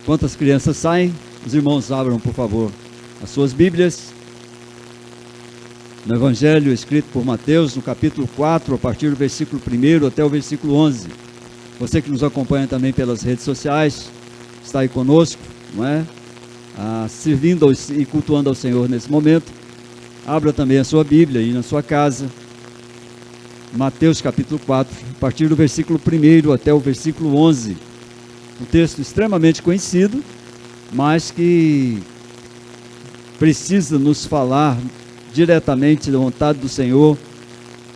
Enquanto as crianças saem, os irmãos abram, por favor, as suas Bíblias no Evangelho escrito por Mateus, no capítulo 4, a partir do versículo 1 até o versículo 11. Você que nos acompanha também pelas redes sociais, está aí conosco, não é? Servindo e cultuando ao Senhor nesse momento. Abra também a sua Bíblia aí na sua casa. Mateus capítulo 4, a partir do versículo 1 até o versículo 11. Um texto extremamente conhecido, mas que precisa nos falar diretamente da vontade do Senhor,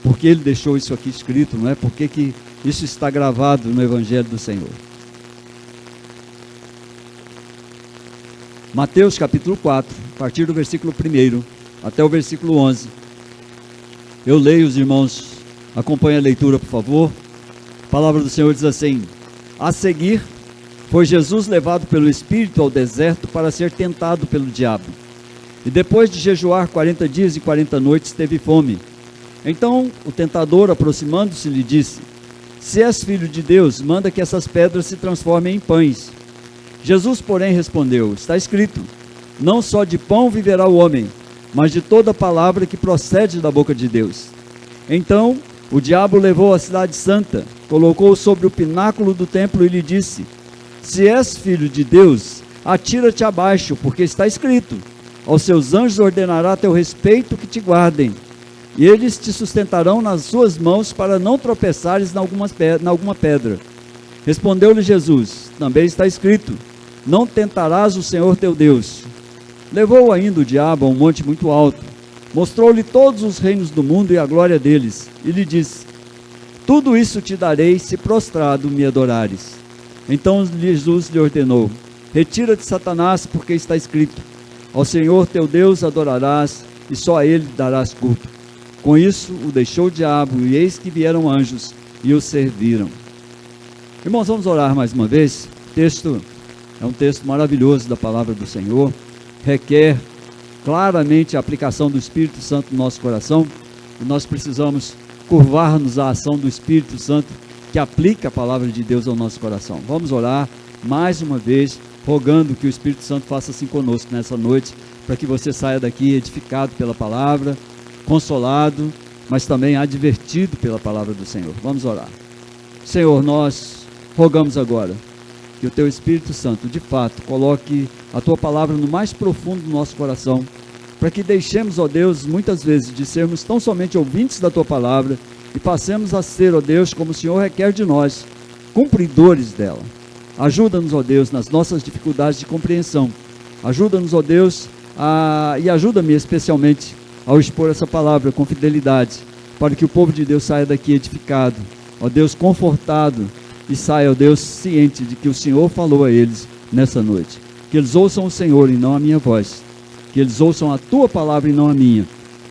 porque Ele deixou isso aqui escrito, não é? Porque que isso está gravado no Evangelho do Senhor. Mateus capítulo 4, a partir do versículo 1 até o versículo 11. Eu leio, os irmãos, acompanhe a leitura, por favor. A palavra do Senhor diz assim: a seguir, foi Jesus levado pelo Espírito ao deserto para ser tentado pelo diabo. E depois de jejuar 40 dias e 40 noites, teve fome. Então o tentador, aproximando-se, lhe disse: se és filho de Deus, manda que essas pedras se transformem em pães. Jesus, porém, respondeu: está escrito, não só de pão viverá o homem, mas de toda palavra que procede da boca de Deus. Então o diabo levou a cidade santa, colocou-o sobre o pináculo do templo e lhe disse: se és filho de Deus, atira-te abaixo, porque está escrito, aos seus anjos ordenará a teu respeito que te guardem, e eles te sustentarão nas suas mãos para não tropeçares em alguma pedra. Respondeu-lhe Jesus: também está escrito, não tentarás o Senhor teu Deus. Levou ainda o diabo a um monte muito alto, mostrou-lhe todos os reinos do mundo e a glória deles, e lhe disse: tudo isso te darei se prostrado me adorares. Então Jesus lhe ordenou: retira-te, Satanás, porque está escrito, ao Senhor teu Deus adorarás, e só a Ele darás culto. Com isso o deixou o diabo, e eis que vieram anjos, e o serviram. Irmãos, vamos orar mais uma vez. O texto é um texto maravilhoso da palavra do Senhor, requer claramente a aplicação do Espírito Santo no nosso coração, e nós precisamos curvar-nos à ação do Espírito Santo, que aplica a palavra de Deus ao nosso coração. Vamos orar mais uma vez, rogando que o Espírito Santo faça assim conosco nessa noite, para que você saia daqui edificado pela palavra, consolado, mas também advertido pela palavra do Senhor. Vamos orar. Senhor, nós rogamos agora que o Teu Espírito Santo, de fato, coloque a Tua palavra no mais profundo do nosso coração, para que deixemos, ó Deus, muitas vezes de sermos tão somente ouvintes da Tua palavra e passemos a ser, ó Deus, como o Senhor requer de nós, cumpridores dela. Ajuda-nos, ó Deus, nas nossas dificuldades de compreensão. Ajuda-nos, ó Deus, e ajuda-me especialmente ao expor essa palavra com fidelidade, para que o povo de Deus saia daqui edificado, ó Deus, confortado, e saia, ó Deus, ciente de que o Senhor falou a eles nessa noite. Que eles ouçam o Senhor e não a minha voz. Que eles ouçam a Tua palavra e não a minha.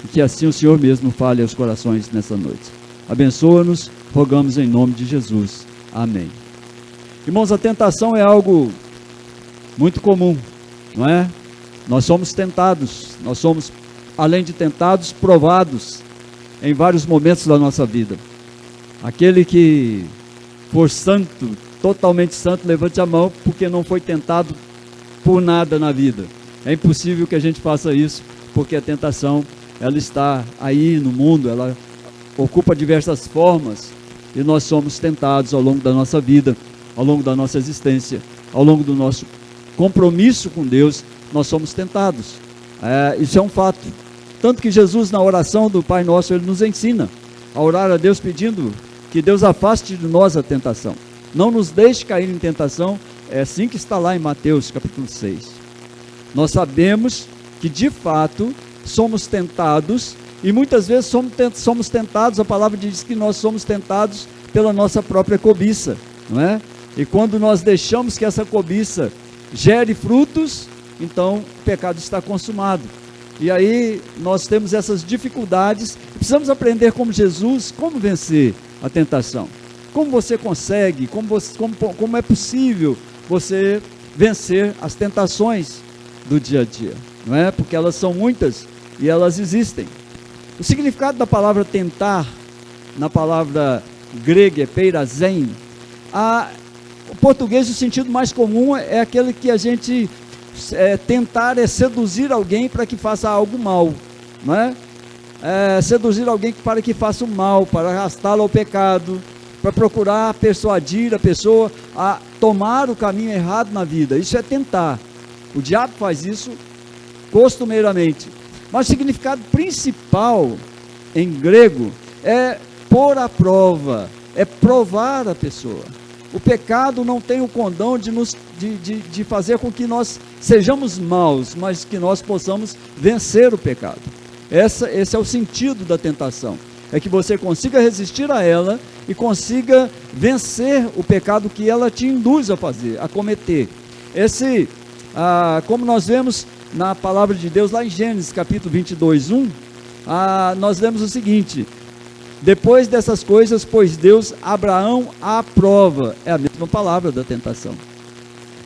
E que assim o Senhor mesmo fale aos corações nessa noite. Abençoa-nos, rogamos em nome de Jesus. Amém. Irmãos, a tentação é algo muito comum, não é? Nós somos tentados, nós somos, além de tentados, provados em vários momentos da nossa vida. Aquele que for santo, totalmente santo, levante a mão, porque não foi tentado por nada na vida. É impossível que a gente faça isso, porque a tentação, ela está aí no mundo, ela ocupa diversas formas, e nós somos tentados ao longo da nossa vida, ao longo da nossa existência, ao longo do nosso compromisso com Deus, nós somos tentados. Isso é um fato. Tanto que Jesus, na oração do Pai Nosso, Ele nos ensina a orar a Deus pedindo que Deus afaste de nós a tentação. Não nos deixe cair em tentação, é assim que está lá em Mateus capítulo 6. Nós sabemos que de fato somos tentados, e muitas vezes somos tentados, a palavra diz que nós somos tentados pela nossa própria cobiça, não é? E quando nós deixamos que essa cobiça gere frutos, então o pecado está consumado. E aí nós temos essas dificuldades, precisamos aprender como Jesus, como vencer a tentação. Como você consegue, como é possível você vencer as tentações do dia a dia, não é? Porque elas são muitas e elas existem. O significado da palavra tentar, na palavra grega, peirazen, O português, o sentido mais comum é aquele que a gente tentar seduzir alguém para que faça algo mal, não é? Seduzir alguém para que faça o mal, para arrastá-lo ao pecado, para procurar persuadir a pessoa a tomar o caminho errado na vida. Isso é tentar. O diabo faz isso costumeiramente. Mas o significado principal em grego é pôr à prova, é provar a pessoa. O pecado não tem o condão de fazer com que nós sejamos maus, mas que nós possamos vencer o pecado. Esse é o sentido da tentação. É que você consiga resistir a ela e consiga vencer o pecado que ela te induz a fazer, a cometer. Como nós vemos na palavra de Deus, lá em Gênesis capítulo 22, 1, nós lemos o seguinte: depois dessas coisas, pôs Deus Abraão à prova. É a mesma palavra da tentação.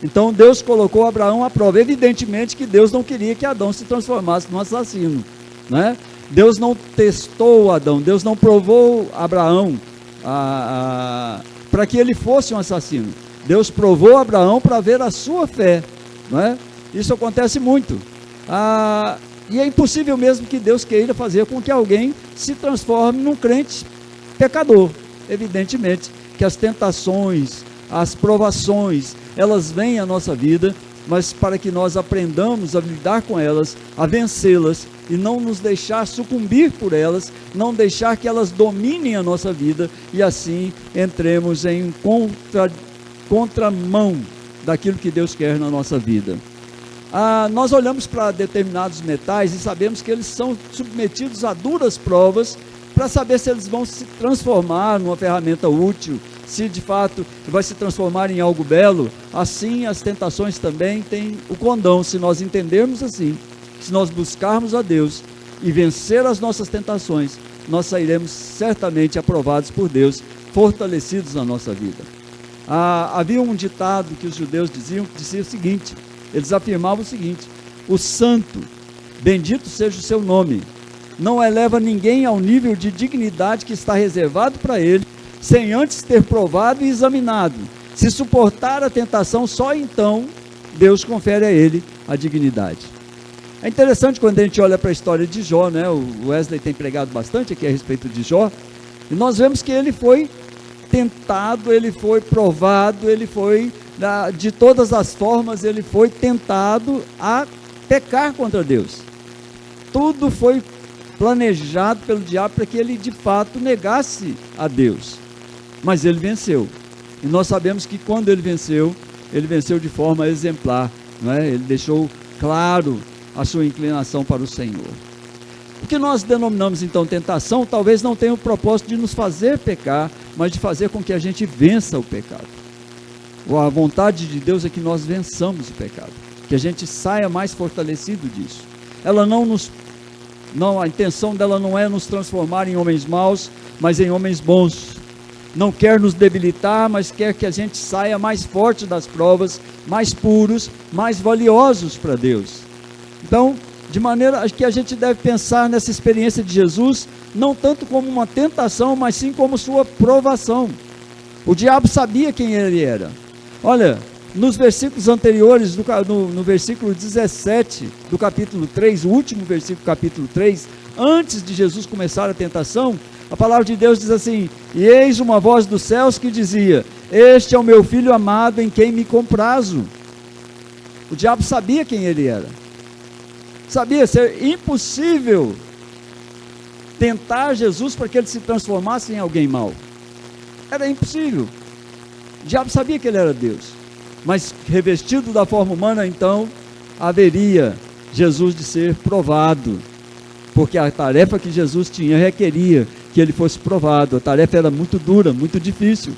Então Deus colocou Abraão à prova. Evidentemente que Deus não queria que Adão se transformasse num assassino, né? Deus não testou Adão, Deus não provou Abraão para que ele fosse um assassino. Deus provou Abraão para ver a sua fé, não é? Isso acontece muito. E é impossível mesmo que Deus queira fazer com que alguém se transforme num crente pecador. Evidentemente que as tentações, as provações, elas vêm à nossa vida, mas para que nós aprendamos a lidar com elas, a vencê-las e não nos deixar sucumbir por elas, não deixar que elas dominem a nossa vida e assim entremos em contramão daquilo que Deus quer na nossa vida. Nós olhamos para determinados metais e sabemos que eles são submetidos a duras provas para saber se eles vão se transformar numa ferramenta útil, se de fato vai se transformar em algo belo. Assim as tentações também têm o condão, se nós entendermos assim, se nós buscarmos a Deus e vencer as nossas tentações, nós sairemos certamente aprovados por Deus, fortalecidos na nossa vida. Havia um ditado que os judeus diziam, que dizia o seguinte: eles afirmavam o seguinte: o santo, bendito seja o seu nome, não eleva ninguém ao nível de dignidade que está reservado para ele, sem antes ter provado e examinado. Se suportar a tentação, só então Deus confere a ele a dignidade. É interessante quando a gente olha para a história de Jó, né? O Wesley tem pregado bastante aqui a respeito de Jó, e nós vemos que ele foi tentado, ele foi provado, ele foi, de todas as formas, ele foi tentado a pecar contra Deus. Tudo foi planejado pelo diabo para que ele de fato negasse a Deus, mas ele venceu. E nós sabemos que quando ele venceu de forma exemplar, não é? Ele deixou claro a sua inclinação para o Senhor. O que nós denominamos então tentação, talvez não tenha o propósito de nos fazer pecar, mas de fazer com que a gente vença o pecado. A vontade de Deus é que nós vençamos o pecado, que a gente saia mais fortalecido disso. A intenção dela não é nos transformar em homens maus, mas em homens bons. Não quer nos debilitar, mas quer que a gente saia mais forte das provas, mais puros, mais valiosos para Deus. Então, de maneira que a gente deve pensar nessa experiência de Jesus, não tanto como uma tentação, mas sim como sua provação. O diabo sabia quem ele era. Olha, nos versículos anteriores, no versículo 17 do capítulo 3, o último versículo do capítulo 3, antes de Jesus começar a tentação, a palavra de Deus diz assim: e eis uma voz dos céus que dizia: este é o meu filho amado em quem me comprazo. O diabo sabia quem ele era. Sabia ser impossível tentar Jesus para que ele se transformasse em alguém mau. Era impossível. O diabo sabia que ele era Deus, mas revestido da forma humana, então haveria Jesus de ser provado, porque a tarefa que Jesus tinha requeria que ele fosse provado. A tarefa era muito dura, muito difícil,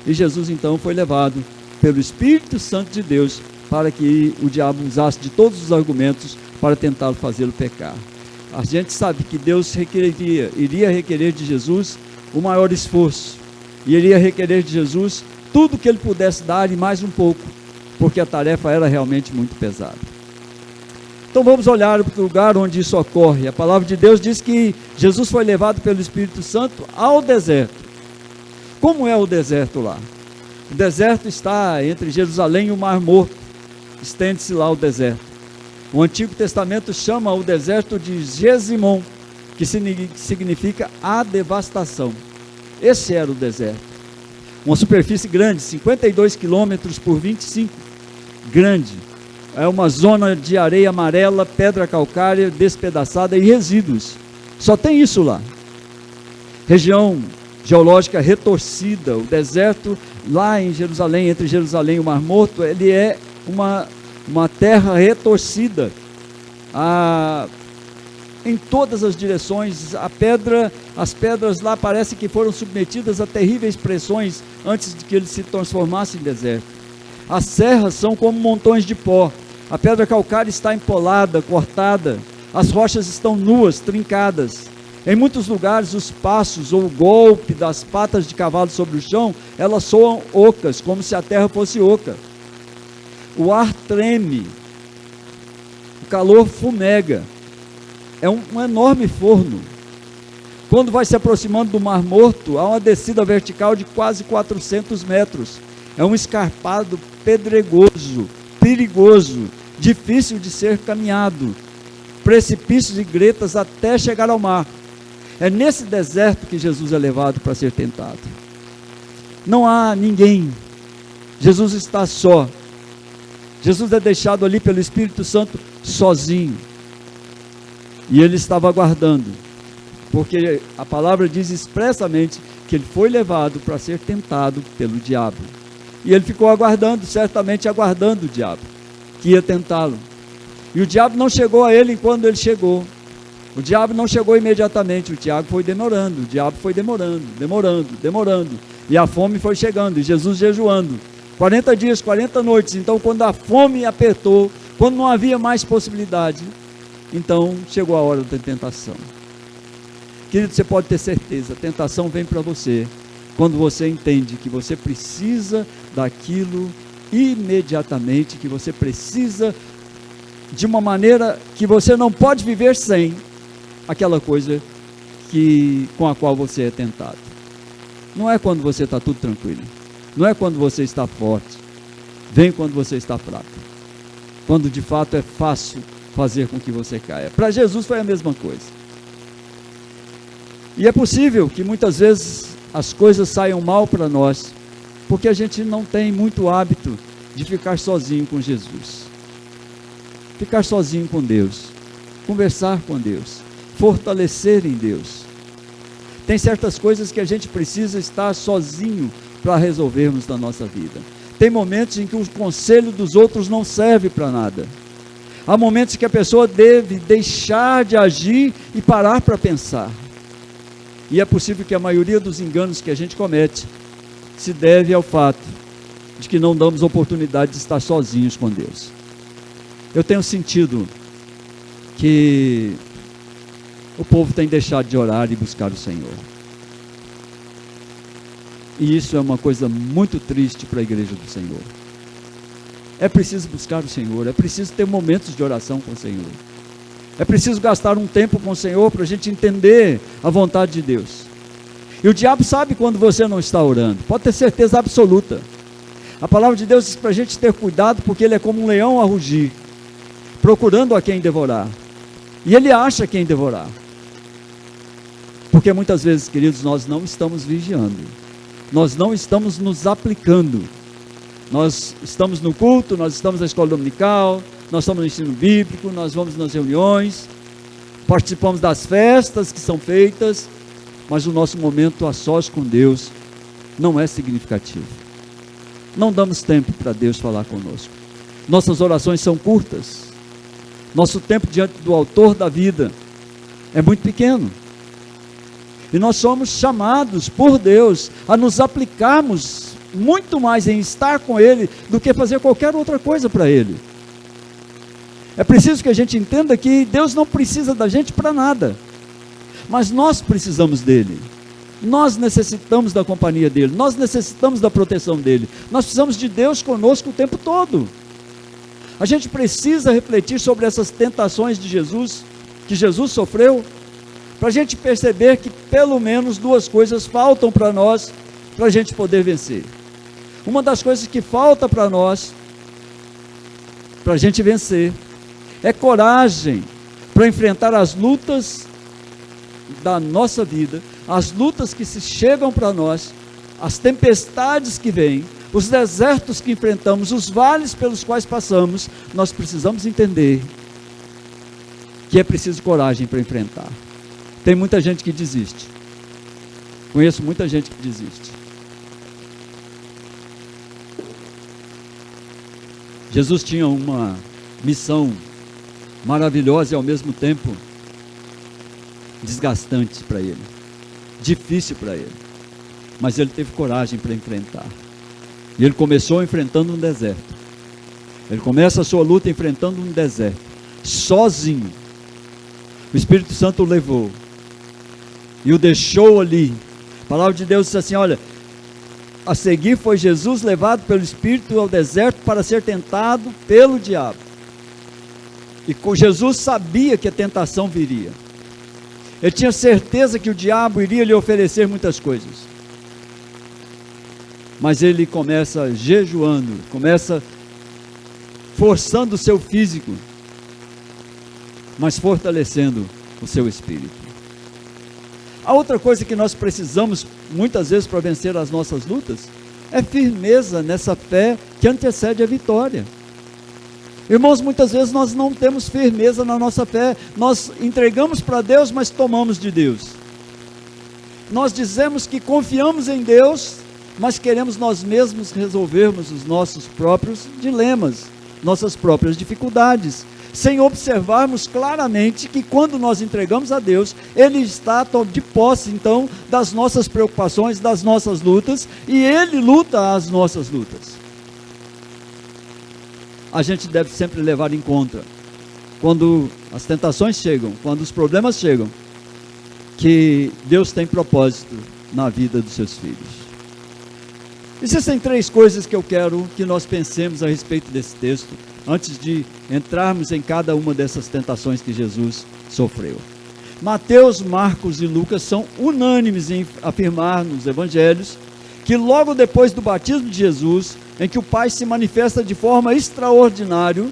e Jesus então foi levado pelo Espírito Santo de Deus para que o diabo usasse de todos os argumentos para tentá-lo fazê-lo pecar. A gente sabe que Deus iria requerer de Jesus o maior esforço, e iria requerer de Jesus tudo que ele pudesse dar e mais um pouco, porque a tarefa era realmente muito pesada. Então vamos olhar para o lugar onde isso ocorre. A palavra de Deus diz que Jesus foi levado pelo Espírito Santo ao deserto. Como é o deserto lá? O deserto está entre Jerusalém e o Mar Morto. Estende-se lá o deserto. O Antigo Testamento chama o deserto de Gesimon, que significa a devastação. Esse era o deserto. Uma superfície grande, 52 quilômetros por 25. Grande. É uma zona de areia amarela, pedra calcária, despedaçada e resíduos. Só tem isso lá. Região geológica retorcida. O deserto lá em Jerusalém, entre Jerusalém e o Mar Morto, ele é uma terra retorcida. Em todas as direções, as pedras lá parece que foram submetidas a terríveis pressões antes de que ele se transformasse em deserto. As serras são como montões de pó, a pedra calcária está empolada, cortada, as rochas estão nuas, trincadas. Em muitos lugares, os passos ou o golpe das patas de cavalo sobre o chão, elas soam ocas, como se a terra fosse oca. O ar treme, o calor fumega. É um enorme forno. Quando vai se aproximando do Mar Morto, há uma descida vertical de quase 400 metros. É um escarpado pedregoso, perigoso, difícil de ser caminhado. Precipícios e gretas até chegar ao mar. É nesse deserto que Jesus é levado para ser tentado. Não há ninguém. Jesus está só. Jesus é deixado ali pelo Espírito Santo sozinho. E ele estava aguardando, porque a palavra diz expressamente que ele foi levado para ser tentado pelo diabo. E ele ficou aguardando, certamente aguardando o diabo, que ia tentá-lo. E o diabo não chegou a ele enquanto ele chegou. O diabo não chegou imediatamente, o diabo foi demorando, demorando. E a fome foi chegando, e Jesus jejuando. 40 dias, 40 noites. Então, quando a fome apertou, quando não havia mais possibilidade, então chegou a hora da tentação. Querido, você pode ter certeza, a tentação vem para você quando você entende que você precisa daquilo imediatamente, que você precisa de uma maneira que você não pode viver sem aquela coisa com a qual você é tentado. Não é quando você está tudo tranquilo, não é quando você está forte, vem quando você está fraco, quando de fato é fácil fazer com que você caia. Para Jesus foi a mesma coisa. E é possível que muitas vezes as coisas saiam mal para nós, porque a gente não tem muito hábito de ficar sozinho com Jesus. Ficar sozinho com Deus, conversar com Deus, fortalecer em Deus. Tem certas coisas que a gente precisa estar sozinho para resolvermos na nossa vida. Tem momentos em que o conselho dos outros não serve para nada. Há momentos que a pessoa deve deixar de agir e parar para pensar. E é possível que a maioria dos enganos que a gente comete se deve ao fato de que não damos oportunidade de estar sozinhos com Deus. Eu tenho sentido que o povo tem deixado de orar e buscar o Senhor. E isso é uma coisa muito triste para a igreja do Senhor. É preciso buscar o Senhor, é preciso ter momentos de oração com o Senhor. É preciso gastar um tempo com o Senhor para a gente entender a vontade de Deus. E o diabo sabe quando você não está orando, pode ter certeza absoluta. A palavra de Deus diz para a gente ter cuidado, porque ele é como um leão a rugir, procurando a quem devorar. E ele acha quem devorar. Porque muitas vezes, queridos, nós não estamos vigiando. Nós não estamos nos aplicando. Nós estamos no culto, nós estamos na escola dominical, nós estamos no ensino bíblico, nós vamos nas reuniões, participamos das festas que são feitas, mas o nosso momento a sós com Deus não é significativo. Não damos tempo para Deus falar conosco. Nossas orações são curtas. Nosso tempo diante do autor da vida é muito pequeno. E nós somos chamados por Deus a nos aplicarmos muito mais em estar com Ele do que fazer qualquer outra coisa para Ele. É preciso que a gente entenda que Deus não precisa da gente para nada, mas nós precisamos dEle. Nós necessitamos da companhia dEle, nós necessitamos da proteção dEle, nós precisamos de Deus conosco o tempo todo. A gente precisa refletir sobre essas tentações de Jesus, que Jesus sofreu, para a gente perceber que pelo menos duas coisas faltam para nós, para a gente poder vencer. Uma das coisas que falta para nós, para a gente vencer, é coragem para enfrentar as lutas da nossa vida, as lutas que se chegam para nós, as tempestades que vêm, os desertos que enfrentamos, os vales pelos quais passamos. Nós precisamos entender que é preciso coragem para enfrentar. Tem muita gente que desiste. Conheço muita gente que desiste. Jesus tinha uma missão maravilhosa e ao mesmo tempo desgastante para ele, difícil para ele, mas ele teve coragem para enfrentar. E ele começou enfrentando um deserto. Ele começa a sua luta enfrentando um deserto, sozinho. O Espírito Santo o levou e o deixou ali. A palavra de Deus diz assim: olha, a seguir foi Jesus levado pelo Espírito ao deserto para ser tentado pelo diabo. E Jesus sabia que a tentação viria. Ele tinha certeza que o diabo iria lhe oferecer muitas coisas. Mas ele começa jejuando, começa forçando o seu físico, mas fortalecendo o seu espírito. A outra coisa que nós precisamos muitas vezes para vencer as nossas lutas é firmeza nessa fé que antecede a vitória. Irmãos, muitas vezes nós não temos firmeza na nossa fé. Nós entregamos para Deus, mas tomamos de Deus. Nós dizemos que confiamos em Deus, mas queremos nós mesmos resolvermos os nossos próprios dilemas, nossas próprias dificuldades, sem observarmos claramente que quando nós entregamos a Deus, Ele está de posse então das nossas preocupações, das nossas lutas, e Ele luta as nossas lutas. A gente deve sempre levar em conta, quando as tentações chegam, quando os problemas chegam, que Deus tem propósito na vida dos seus filhos. Existem 3 coisas que eu quero que nós pensemos a respeito desse texto, antes de entrarmos em cada uma dessas tentações que Jesus sofreu. Mateus, Marcos e Lucas são unânimes em afirmar nos evangelhos que logo depois do batismo de Jesus, em que o Pai se manifesta de forma extraordinária,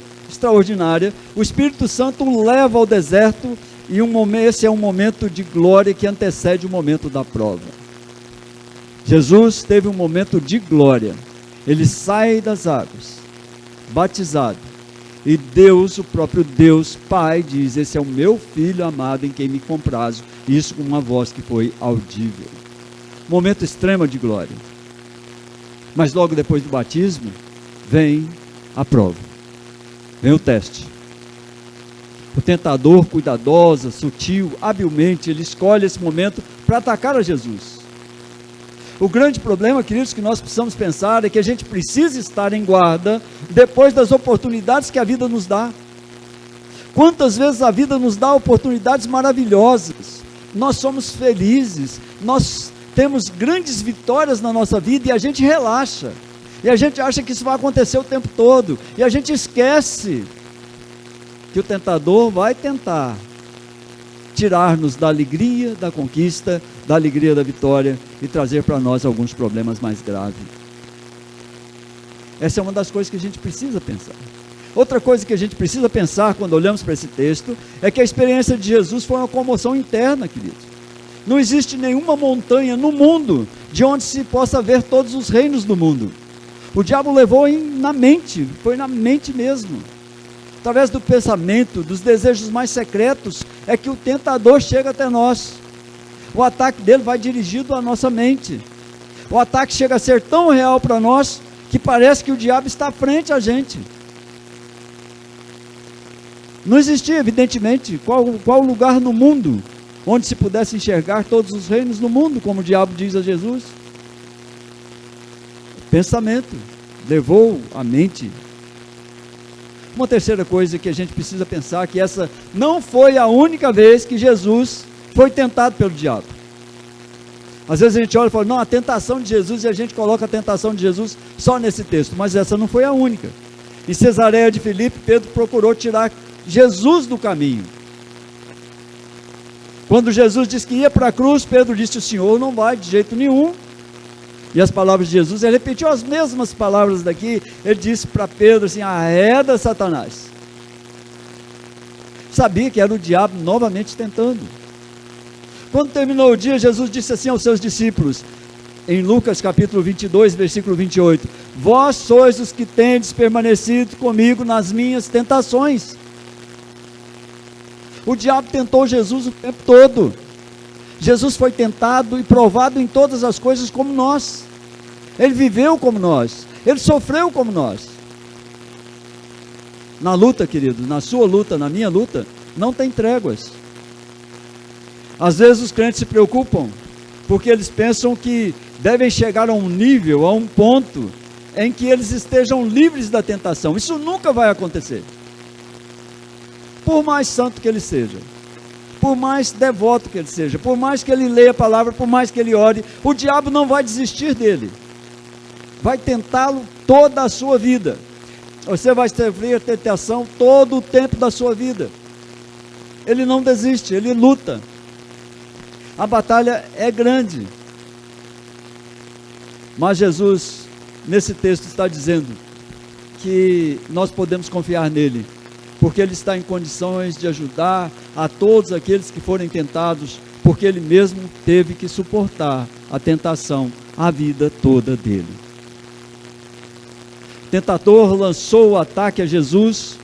o Espírito Santo o leva ao deserto, e esse é um momento de glória que antecede o momento da prova. Jesus teve um momento de glória. Ele sai das águas, batizado, e Deus, o próprio Deus Pai, diz: esse é o meu Filho amado em quem me comprazo. Isso com uma voz que foi audível. Momento extremo de glória. Mas logo depois do batismo, vem a prova, vem o teste. O tentador, cuidadosa, sutil, habilmente, ele escolhe esse momento para atacar a Jesus. O grande problema, queridos, que nós precisamos pensar é que a gente precisa estar em guarda depois das oportunidades que a vida nos dá. Quantas vezes a vida nos dá oportunidades maravilhosas, nós somos felizes, nós temos grandes vitórias na nossa vida e a gente relaxa, e a gente acha que isso vai acontecer o tempo todo, e a gente esquece que o tentador vai tentar tirar-nos da alegria da conquista, da alegria da vitória, e trazer para nós alguns problemas mais graves. Essa é uma das coisas que a gente precisa pensar. Outra coisa que a gente precisa pensar quando olhamos para esse texto é que a experiência de Jesus foi uma comoção interna, queridos. Não existe nenhuma montanha no mundo de onde se possa ver todos os reinos do mundo. O diabo levou na mente, foi na mente mesmo. Através do pensamento, dos desejos mais secretos, é que o tentador chega até nós. O ataque dele vai dirigido à nossa mente. O ataque chega a ser tão real para nós, que parece que o diabo está à frente a gente. Não existia, evidentemente, qual lugar no mundo onde se pudesse enxergar todos os reinos do mundo, como o diabo diz a Jesus. Pensamento levou a mente. Uma terceira coisa que a gente precisa pensar, que essa não foi a única vez que Jesus foi tentado pelo diabo. Às vezes a gente olha e fala: não, a tentação de Jesus, e a gente coloca a tentação de Jesus só nesse texto, mas essa não foi a única. Em Cesareia de Filipe, Pedro procurou tirar Jesus do caminho. Quando Jesus disse que ia para a cruz, Pedro disse: o Senhor não vai de jeito nenhum. E as palavras de Jesus, ele repetiu as mesmas palavras daqui. Ele disse para Pedro assim: arreda, Satanás. Sabia que era o diabo novamente tentando. Quando terminou o dia, Jesus disse assim aos seus discípulos, em Lucas capítulo 22, versículo 28, vós sois os que tendes permanecido comigo nas minhas tentações. O diabo tentou Jesus o tempo todo. Jesus foi tentado e provado em todas as coisas como nós. Ele viveu como nós. Ele sofreu como nós. Na luta, queridos, na sua luta, na minha luta, não tem tréguas. Às vezes os crentes se preocupam, porque eles pensam que devem chegar a um nível, a um ponto, em que eles estejam livres da tentação. Isso nunca vai acontecer. Por mais santo que ele seja, por mais devoto que ele seja, por mais que ele leia a palavra, por mais que ele ore, o diabo não vai desistir dele. Vai tentá-lo toda a sua vida. Você vai sofrer tentação todo o tempo da sua vida. Ele não desiste, ele luta. A batalha é grande. Mas Jesus, nesse texto, está dizendo que nós podemos confiar nele, porque ele está em condições de ajudar a todos aqueles que forem tentados, porque ele mesmo teve que suportar a tentação a vida toda dele. O tentador lançou o ataque a Jesus,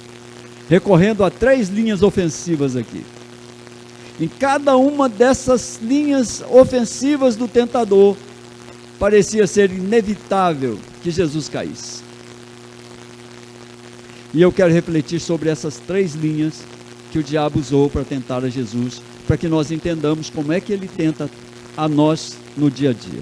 recorrendo a 3 linhas ofensivas aqui. Em cada uma dessas linhas ofensivas do tentador, parecia ser inevitável que Jesus caísse. E eu quero refletir sobre essas 3 linhas que o diabo usou para tentar a Jesus, para que nós entendamos como é que ele tenta a nós no dia a dia.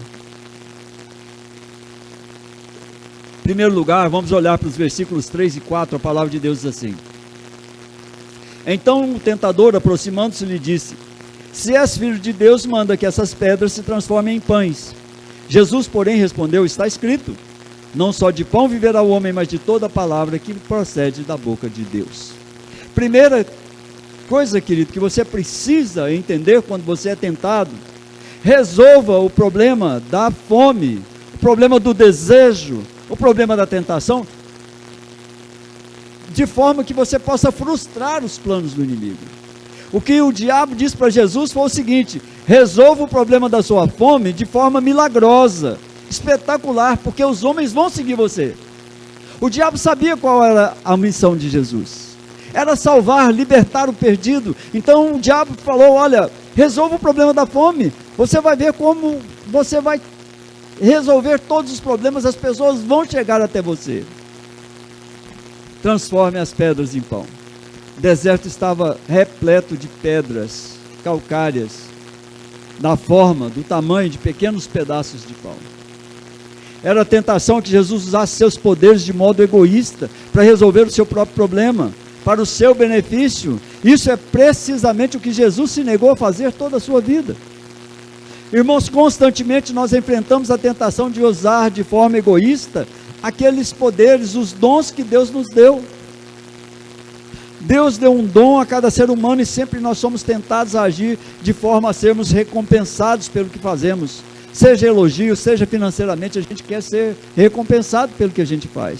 Em primeiro lugar, vamos olhar para os versículos 3 e 4, a palavra de Deus diz assim: então o tentador, aproximando-se, lhe disse: se és filho de Deus, manda que essas pedras se transformem em pães. Jesus, porém, respondeu: está escrito, não só de pão viverá o homem, mas de toda a palavra que procede da boca de Deus. Primeira coisa, querido, que você precisa entender quando você é tentado: resolva o problema da fome, o problema do desejo, o problema da tentação, de forma que você possa frustrar os planos do inimigo. O que o diabo disse para Jesus foi o seguinte: resolva o problema da sua fome de forma milagrosa, espetacular, porque os homens vão seguir você. O diabo sabia qual era a missão de Jesus: era salvar, libertar o perdido. Então o diabo falou: olha, resolva o problema da fome, você vai ver como você vai resolver todos os problemas, as pessoas vão chegar até você. Transforme as pedras em pão. O deserto estava repleto de pedras calcárias, da forma, do tamanho de pequenos pedaços de pão. Era a tentação que Jesus usasse seus poderes de modo egoísta para resolver o seu próprio problema, para o seu benefício. Isso é precisamente o que Jesus se negou a fazer toda a sua vida. Irmãos, constantemente nós enfrentamos a tentação de usar de forma egoísta aqueles poderes, os dons que Deus nos deu. Deus deu um dom a cada ser humano e sempre nós somos tentados a agir de forma a sermos recompensados pelo que fazemos. Seja elogio, seja financeiramente, a gente quer ser recompensado pelo que a gente faz.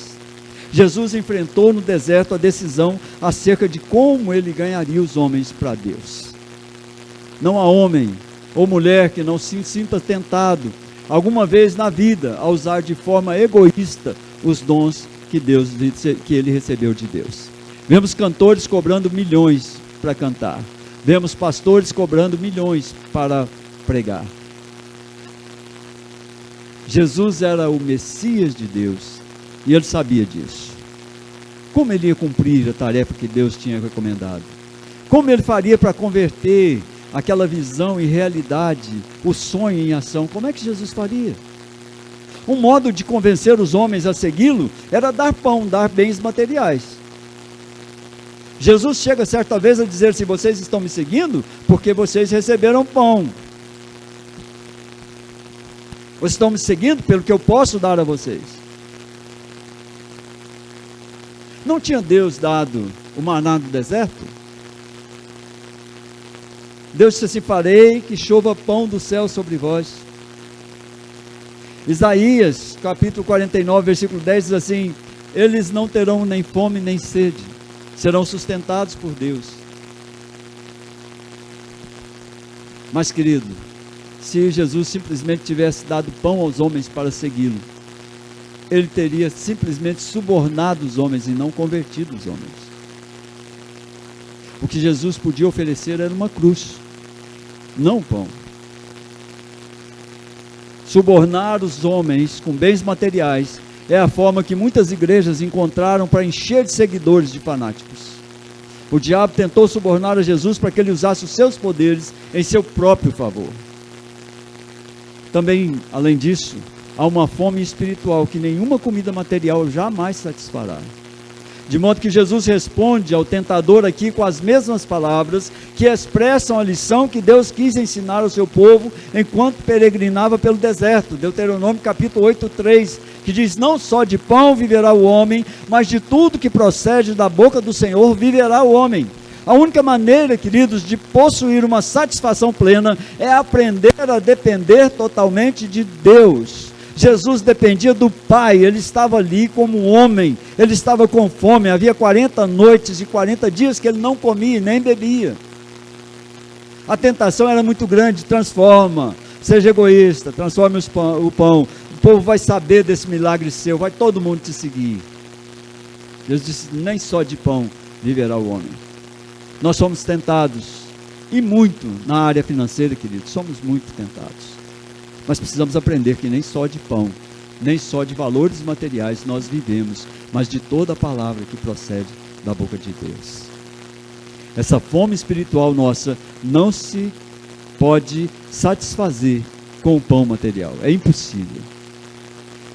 Jesus enfrentou no deserto a decisão acerca de como ele ganharia os homens para Deus. Não há homem ou mulher que não se sinta tentado alguma vez na vida a usar de forma egoísta os dons que ele recebeu de Deus. Vemos cantores cobrando milhões para cantar. Vemos pastores cobrando milhões para pregar. Jesus era o Messias de Deus e ele sabia disso. Como ele ia cumprir a tarefa que Deus tinha recomendado? Como ele faria para converter aquela visão em realidade, o sonho em ação? Como é que Jesus faria? Um modo de convencer os homens a segui-lo era dar pão, dar bens materiais. Jesus chega certa vez a dizer: se vocês estão me seguindo, porque vocês receberam pão. Vocês estão me seguindo pelo que eu posso dar a vocês. Não tinha Deus dado o maná no deserto? Deus disse assim: farei que chova pão do céu sobre vós. Isaías, capítulo 49, versículo 10, diz assim: eles não terão nem fome nem sede, serão sustentados por Deus. Mas, querido, se Jesus simplesmente tivesse dado pão aos homens para segui-lo, ele teria simplesmente subornado os homens e não convertido os homens. O que Jesus podia oferecer era uma cruz, não pão. Subornar os homens com bens materiais é a forma que muitas igrejas encontraram para encher de seguidores de fanáticos. O diabo tentou subornar a Jesus para que ele usasse os seus poderes em seu próprio favor. Também, além disso, há uma fome espiritual que nenhuma comida material jamais satisfará. De modo que Jesus responde ao tentador aqui com as mesmas palavras que expressam a lição que Deus quis ensinar ao seu povo enquanto peregrinava pelo deserto. Deuteronômio capítulo 8:3, que diz: não só de pão viverá o homem, mas de tudo que procede da boca do Senhor viverá o homem. A única maneira, queridos, de possuir uma satisfação plena é aprender a depender totalmente de Deus. Jesus dependia do Pai, ele estava ali como homem, ele estava com fome, havia 40 noites e 40 dias que ele não comia nem bebia. A tentação era muito grande: transforma, seja egoísta, transforme o pão, o povo vai saber desse milagre seu, vai todo mundo te seguir. Deus disse: nem só de pão viverá o homem. Nós somos tentados, e muito na área financeira, queridos, somos muito tentados. Mas precisamos aprender que nem só de pão, nem só de valores materiais nós vivemos, mas de toda a palavra que procede da boca de Deus. Essa fome espiritual nossa não se pode satisfazer com o pão material, é impossível.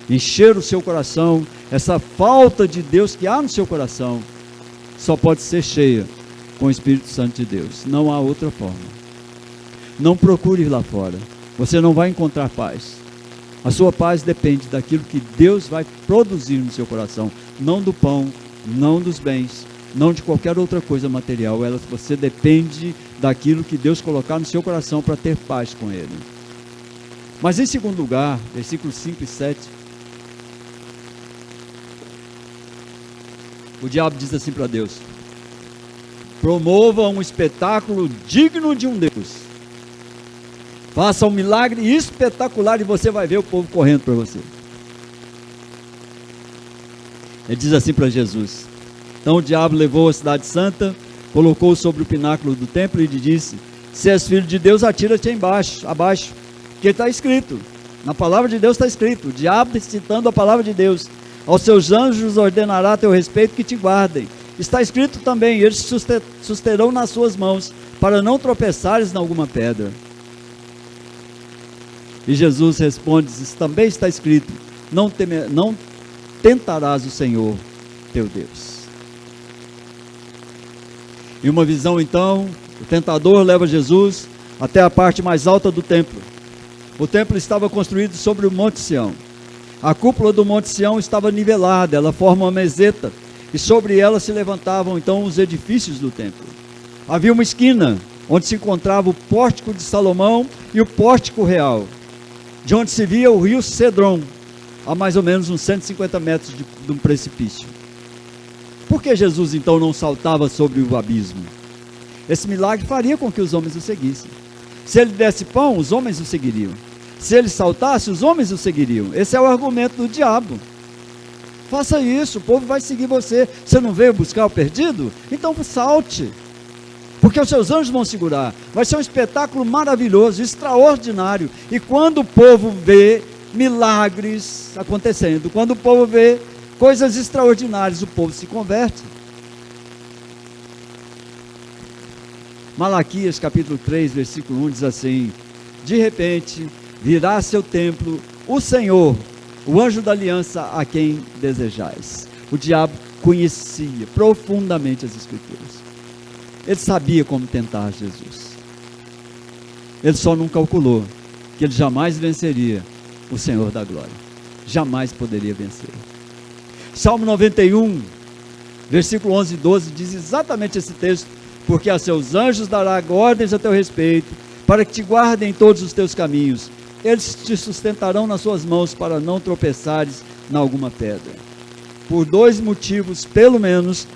Encher o seu coração, essa falta de Deus que há no seu coração, só pode ser cheia com o Espírito Santo de Deus, não há outra forma. Não procure ir lá fora, você não vai encontrar paz. A sua paz depende daquilo que Deus vai produzir no seu coração, não do pão, não dos bens, não de qualquer outra coisa material. Você depende daquilo que Deus colocar no seu coração para ter paz com Ele. Mas em segundo lugar, versículos 5 e 7, o diabo diz assim para Deus: promova um espetáculo digno de um Deus. Faça um milagre espetacular e você vai ver o povo correndo para você. Ele diz assim para Jesus. Então o diabo levou a cidade santa, colocou-o sobre o pináculo do templo e lhe disse: se és filho de Deus, atira-te abaixo. Porque está escrito, na palavra de Deus está escrito, o diabo citando a palavra de Deus: aos seus anjos ordenará a teu respeito que te guardem. Está escrito também: eles te susterão nas suas mãos, para não tropeçares em alguma pedra. E Jesus responde: isso também está escrito: não tentarás o Senhor teu Deus. Em uma visão, então, o tentador leva Jesus até a parte mais alta do templo. O templo estava construído sobre o Monte Sião. A cúpula do Monte Sião estava nivelada, ela forma uma meseta, e sobre ela se levantavam então os edifícios do templo. Havia uma esquina onde se encontrava o pórtico de Salomão e o pórtico real, de onde se via o rio Cedron, a mais ou menos uns 150 metros de um precipício. Por que Jesus então não saltava sobre o abismo? Esse milagre faria com que os homens o seguissem. Se ele desse pão, os homens o seguiriam. Se ele saltasse, os homens o seguiriam. Esse é o argumento do diabo. Faça isso, o povo vai seguir você. Você não veio buscar o perdido? Então salte, porque os seus anjos vão segurar. Vai ser um espetáculo maravilhoso, extraordinário. E quando o povo vê milagres acontecendo, quando o povo vê coisas extraordinárias, o povo se converte. Malaquias capítulo 3, versículo 1 diz assim: de repente virá a seu templo o Senhor, o anjo da aliança a quem desejais. O diabo conhecia profundamente as Escrituras. Ele sabia como tentar Jesus. Ele só não calculou que ele jamais venceria o Senhor da glória. Jamais poderia vencer. Salmo 91, versículo 11 e 12 diz exatamente esse texto: porque a seus anjos dará ordens a teu respeito, para que te guardem em todos os teus caminhos. eles te sustentarão nas suas mãos para não tropeçares em alguma pedra. Por 2 motivos, pelo menos,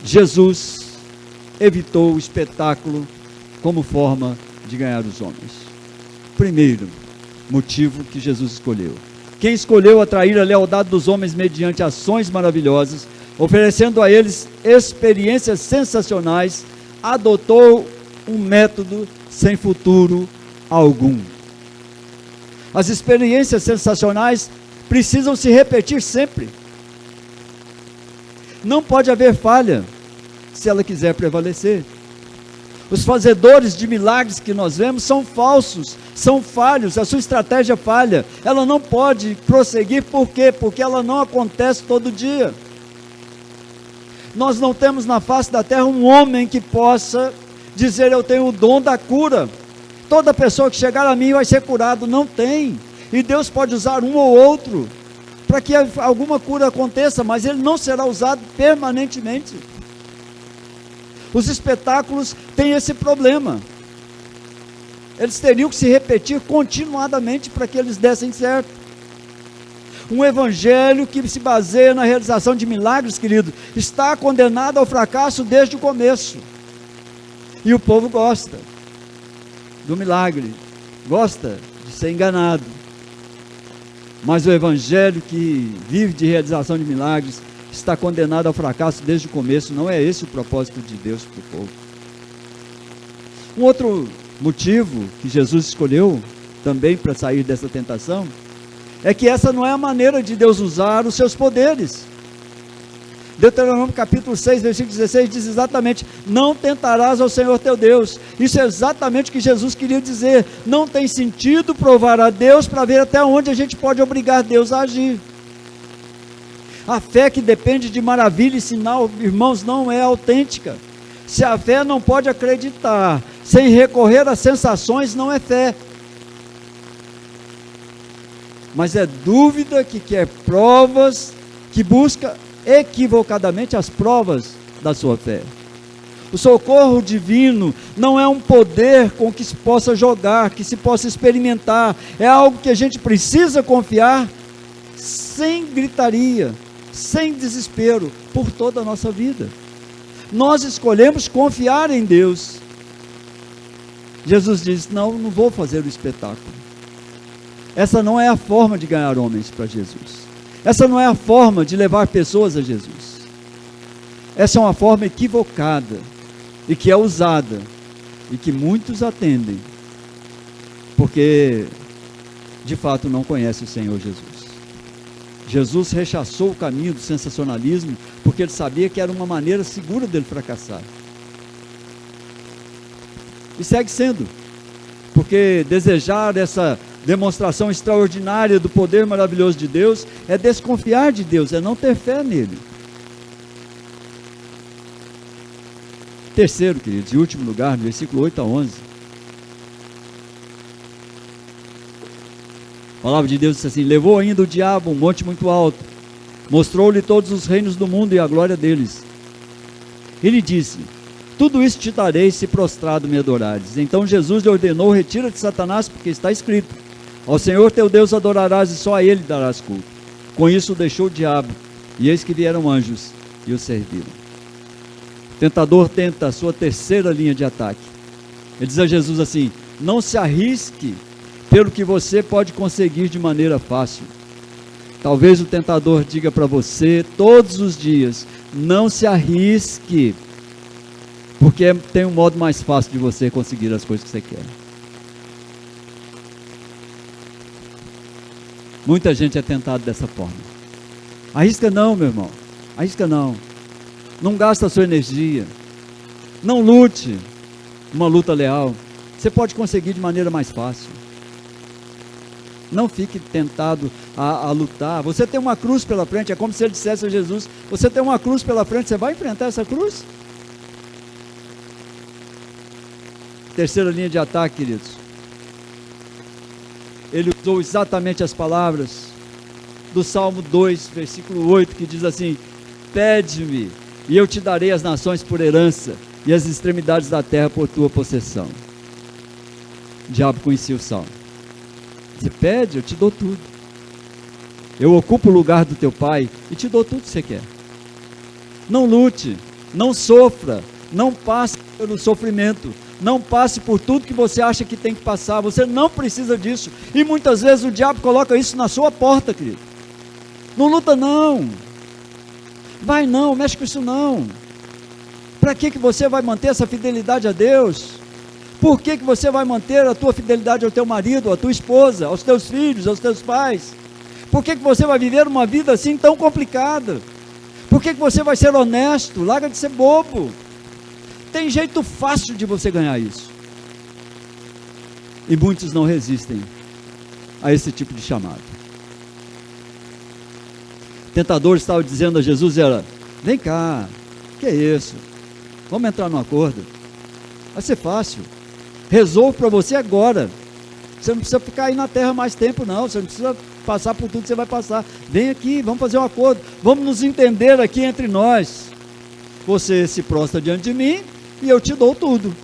Jesus evitou o espetáculo como forma de ganhar os homens. Primeiro motivo que Jesus escolheu: quem escolheu atrair a lealdade dos homens mediante ações maravilhosas, oferecendo a eles experiências sensacionais, adotou um método sem futuro algum. As experiências sensacionais precisam se repetir sempre. Não pode haver falha se ela quiser prevalecer. Os fazedores de milagres que nós vemos são falsos, são falhos, a sua estratégia falha. Ela não pode prosseguir, por quê? Porque ela não acontece todo dia. Nós não temos na face da terra um homem que possa dizer: eu tenho o dom da cura. Toda pessoa que chegar a mim vai ser curado. Não tem. E Deus pode usar um ou outro para que alguma cura aconteça, mas ele não será usado permanentemente. Os espetáculos têm esse problema. Eles teriam que se repetir continuadamente para que eles dessem certo. Um evangelho que se baseia na realização de milagres, querido, está condenado ao fracasso desde o começo. E o povo gosta do milagre, gosta de ser enganado. Mas o evangelho que vive de realização de milagres está condenado ao fracasso desde o começo. Não é esse o propósito de Deus para o povo. Um outro motivo que Jesus escolheu também para sair dessa tentação é que essa não é a maneira de Deus usar os seus poderes. Deuteronômio capítulo 6, versículo 16 diz exatamente: não tentarás ao Senhor teu Deus. Isso é exatamente o que Jesus queria dizer. Não tem sentido provar a Deus para ver até onde a gente pode obrigar Deus a agir. A fé que depende de maravilha e sinal, irmãos, não é autêntica. Se a fé não pode acreditar sem recorrer a sensações, não é fé. Mas é dúvida que quer provas, que busca equivocadamente as provas da sua fé. O socorro divino não é um poder com que se possa jogar, que se possa experimentar. É algo que a gente precisa confiar sem gritaria, sem desespero, por toda a nossa vida. Nós escolhemos confiar em Deus. Jesus disse: não vou fazer o espetáculo. Essa não é a forma de ganhar homens para Jesus. Essa não é a forma de levar pessoas a Jesus. Essa é uma forma equivocada e que é usada e que muitos atendem porque de fato não conhecem o Senhor Jesus. Jesus rechaçou o caminho do sensacionalismo porque ele sabia que era uma maneira segura dele fracassar. E segue sendo, porque desejar essa demonstração extraordinária do poder maravilhoso de Deus é desconfiar de Deus, é não ter fé nele. Terceiro, queridos, e último lugar, no versículo 8 a 11, a palavra de Deus diz assim: levou ainda o diabo a um monte muito alto, mostrou-lhe todos os reinos do mundo e a glória deles. Ele disse: tudo isso te darei se prostrado me adorares. Então Jesus lhe ordenou: retira-te, Satanás, porque está escrito: ao Senhor teu Deus adorarás e só a ele darás culto. Com isso o deixou o diabo, e eis que vieram anjos e o serviram. O tentador tenta a sua terceira linha de ataque. Ele diz a Jesus assim: não se arrisque pelo que você pode conseguir de maneira fácil. Talvez o tentador diga para você todos os dias: não se arrisque, porque tem um modo mais fácil de você conseguir as coisas que você quer. Muita gente é tentado dessa forma. Arrisca não, meu irmão. Arrisca não. Não gasta a sua energia. Não lute uma luta leal. Você pode conseguir de maneira mais fácil. Não fique tentado a lutar. Você tem uma cruz pela frente. É como se ele dissesse a Jesus: você tem uma cruz pela frente, você vai enfrentar essa cruz? Terceira linha de ataque, queridos. Ele usou exatamente as palavras do Salmo 2, versículo 8, que diz assim: pede-me, e eu te darei as nações por herança, e as extremidades da terra por tua possessão. O diabo conhecia o Salmo. Você pede, eu te dou tudo. Eu ocupo o lugar do teu pai e te dou tudo que você quer. Não lute, não sofra, não passe pelo sofrimento, não passe por tudo que você acha que tem que passar. Você não precisa disso. E muitas vezes o diabo coloca isso na sua porta, querido. Não luta não. Vai não, mexe com isso não. Para que você vai manter essa fidelidade a Deus? Por que você vai manter a tua fidelidade ao teu marido, à tua esposa, aos teus filhos, aos teus pais? Por que você vai viver uma vida assim tão complicada? Por que você vai ser honesto? Larga de ser bobo. Tem jeito fácil de você ganhar isso. E muitos não resistem a esse tipo de chamado. O tentador estava dizendo a Jesus, vem cá, que é isso? Vamos entrar num acordo. Vai ser fácil. Resolvo para você agora. Você não precisa ficar aí na terra mais tempo não. Você não precisa passar por tudo que você vai passar. Vem aqui, vamos fazer um acordo. Vamos nos entender aqui entre nós. Você se prostra diante de mim e eu te dou tudo.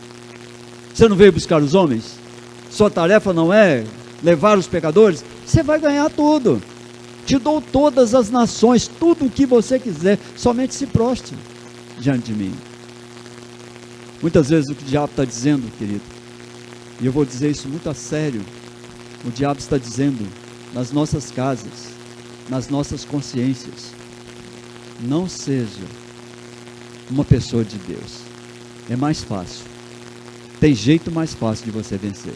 Você não veio buscar os homens? Sua tarefa não é levar os pecadores? Você vai ganhar tudo. Te dou todas as nações, tudo o que você quiser. Somente se prostre diante de mim. Muitas vezes o que o diabo está dizendo, querido, e eu vou dizer isso muito a sério, o diabo está dizendo nas nossas casas, nas nossas consciências, não seja uma pessoa de Deus. É mais fácil. Tem jeito mais fácil de você vencer.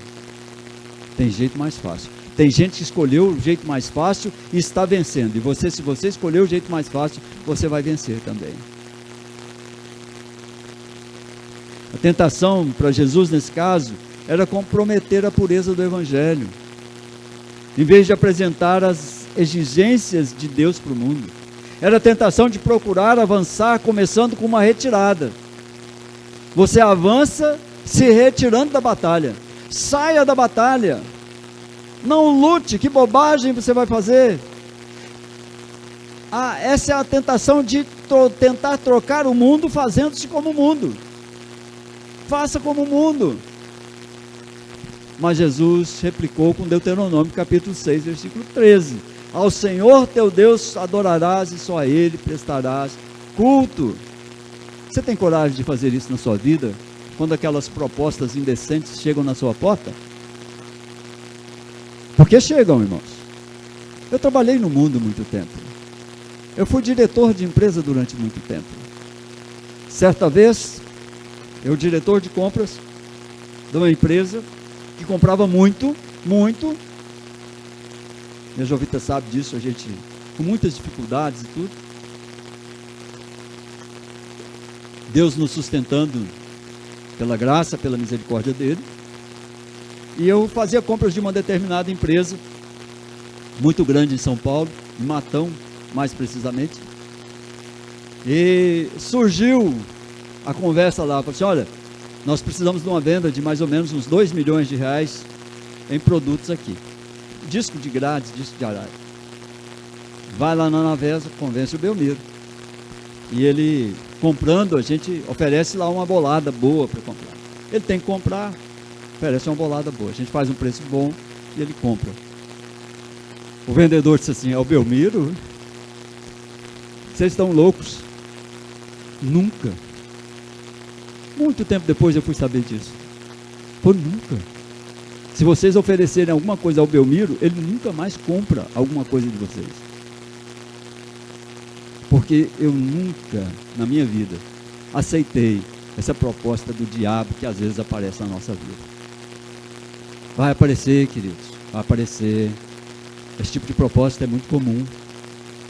Tem jeito mais fácil. Tem gente que escolheu o jeito mais fácil e está vencendo. E você, se você escolher o jeito mais fácil, você vai vencer também. A tentação para Jesus nesse caso era comprometer a pureza do Evangelho, em vez de apresentar as exigências de Deus para o mundo. Era a tentação de procurar avançar, começando com uma retirada. Você avança se retirando da batalha. Saia da batalha. Não lute, que bobagem você vai fazer. Essa é a tentação de tentar trocar o mundo fazendo-se como o mundo. Faça como o mundo. Mas Jesus replicou com Deuteronômio capítulo 6, versículo 13. Ao Senhor teu Deus adorarás e só a Ele prestarás culto. Você tem coragem de fazer isso na sua vida? Quando aquelas propostas indecentes chegam na sua porta? Porque chegam, irmãos. Eu trabalhei no mundo muito tempo. Eu fui diretor de empresa durante muito tempo. Certa vez, eu diretor de compras de uma empresa que comprava muito. E a Jovita sabe disso, a gente com muitas dificuldades e tudo. Deus nos sustentando pela graça, pela misericórdia dele. E eu fazia compras de uma determinada empresa, muito grande em São Paulo, em Matão, mais precisamente. E surgiu a conversa lá, falou assim, olha, nós precisamos de uma venda de mais ou menos uns 2 milhões de reais em produtos aqui. Disco de grades, disco de arara. Vai lá na Navesa, convence o Belmiro. E ele, comprando, a gente oferece lá uma bolada boa para comprar. Ele tem que comprar, oferece uma bolada boa. A gente faz um preço bom e ele compra. O vendedor disse assim, é o Belmiro? Vocês estão loucos? Nunca. Muito tempo depois eu fui saber disso. Pô, nunca. Se vocês oferecerem alguma coisa ao Belmiro, ele nunca mais compra alguma coisa de vocês. Porque eu nunca, na minha vida, aceitei essa proposta do diabo que às vezes aparece na nossa vida. Vai aparecer, queridos, vai aparecer. Esse tipo de proposta é muito comum.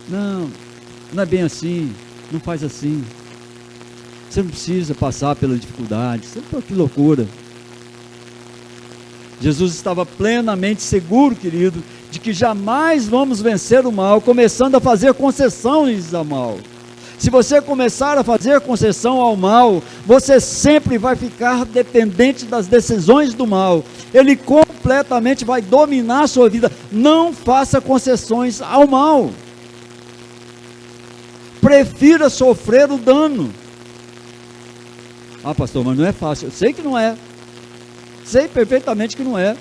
Não é bem assim, não faz assim. Você não precisa passar pela dificuldade. Que loucura. Jesus estava plenamente seguro, querido, de que jamais vamos vencer o mal, começando a fazer concessões ao mal. Se você começar a fazer concessão ao mal, você sempre vai ficar dependente das decisões do mal. Ele completamente vai dominar a sua vida. Não faça concessões ao mal. Prefira sofrer o dano. Ah, pastor, mas não é fácil. Eu sei que não é. Sei perfeitamente que não é.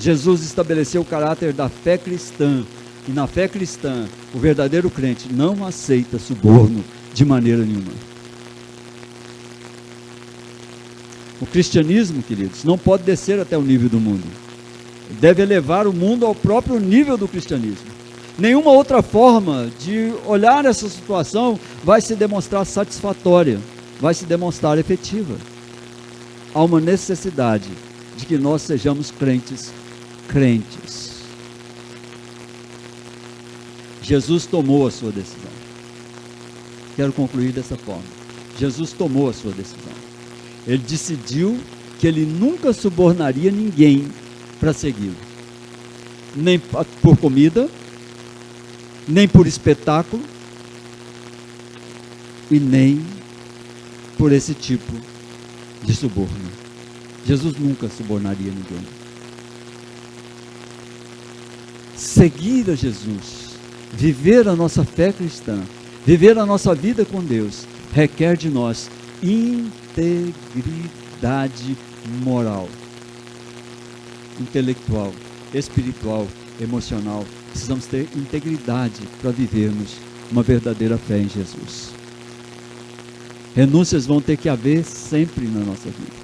Jesus estabeleceu o caráter da fé cristã. E na fé cristã, o verdadeiro crente não aceita suborno de maneira nenhuma. O cristianismo, queridos, não pode descer até o nível do mundo. Deve elevar o mundo ao próprio nível do cristianismo. Nenhuma outra forma de olhar essa situação vai se demonstrar satisfatória, vai se demonstrar efetiva. Há uma necessidade de que nós sejamos crentes. Jesus tomou a sua decisão. Quero concluir dessa forma. Jesus tomou a sua decisão. Ele decidiu que ele nunca subornaria ninguém para segui-lo. Nem por comida, nem por espetáculo, e nem por esse tipo de suborno. Jesus nunca subornaria ninguém. Seguir a Jesus, viver a nossa fé cristã, viver a nossa vida com Deus, requer de nós integridade moral, intelectual, espiritual, emocional. Precisamos ter integridade para vivermos uma verdadeira fé em Jesus. Renúncias vão ter que haver sempre na nossa vida.